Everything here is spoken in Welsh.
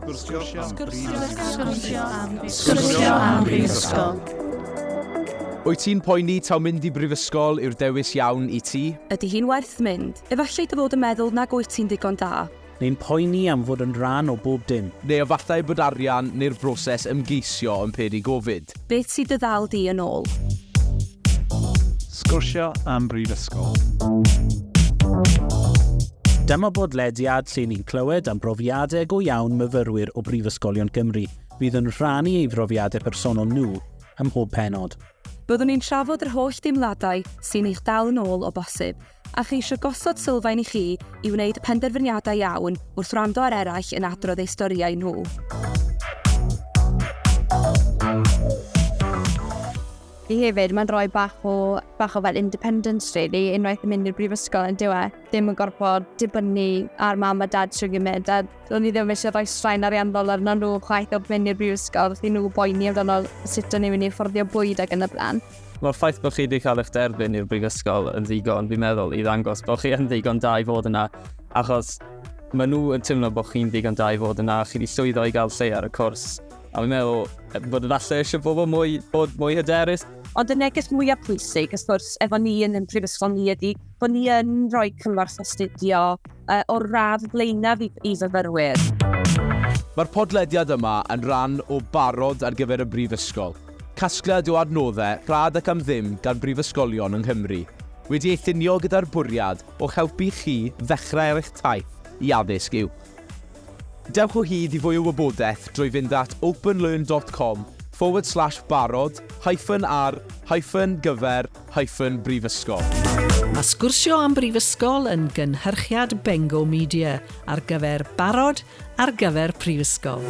Sgwrsio am Brifysgol. Wyt ti'n poeni taw mynd i Brifysgol yw'r dewis iawn i ti? Ydy hi'n werth mynd? Efallai dy fod yn meddwl nag wyt ti'n digon da. Neu'n poeni am fod yn rhan o bob dim. Neu efallai bod arian neu'r broses ymgeisio yn peri gofid. Beth sydd dy ddal di yn ôl? Sgwrsio am Brifysgol. Dyma bodlediad lle ni'n clywed am profiadau go iawn myfyrwyr o Brifysgolion Cymru. Bydd yn rhannu eu profiadau personol nhw ym mhob penod. Byddwn ni'n trafod yr holl dimladau sy'n eich dal yn ôl o bosib, a chi eisiau gosod sylfaen i chi i wneud penderfyniadau iawn wrth wrando ar eraill yn adrodd eu storiau nhw. I hefyd, mae'n rhoi bach o fel independence, really, unwaith yn mynd i'r brifysgol yn diwedd. Ddim yn gorfod dibynnu ar mam a dad trwy gymryd, a do'n i ddim eisiau rhoi straen ariannol arno nhw chwaith o mynd i'r brifysgol, wrth i nhw boeni amdano sut o'n i mynd i fforddio bwyd ac yn y blaen. Mae'r ffaith bod chi wedi cael eich derbyn i'r brifysgol yn ddigon, fi'n meddwl, i ddangos bod chi yn ddigon da i fod yna, achos maen nhw yn teimlo bod chi'n ddigon da i fod yna, chi wedi llwyddo i gael lle ar y cwrs. A fi'n meddwl bod efallai eisiau bod mwy hyderus. Ond y neges mwyaf pwysig, ys gwrs, efo ni yn Prifysgol ni ydy, bod ni yn rhoi cymorth astudio o radd blaenaf i fyfyrwyr. Mae'r podlediad yma yn rhan o Barod ar gyfer y Brifysgol. Casgliad o adnoddau rhad ac am ddim gan brifysgolion yng Nghymru. Wedi ei llunio gyda'r bwriad o helpu chi ddechrau ar eich taith i addysg uwch. Dewch o hyd i fwy o wybodaeth drwy fynd at openlearn.com/barod-ar-gyfer-brifysgol. Mae Sgwrsio am Brifysgol yn gynhyrchiad Bengo Media ar gyfer Barod ar gyfer Prifysgol.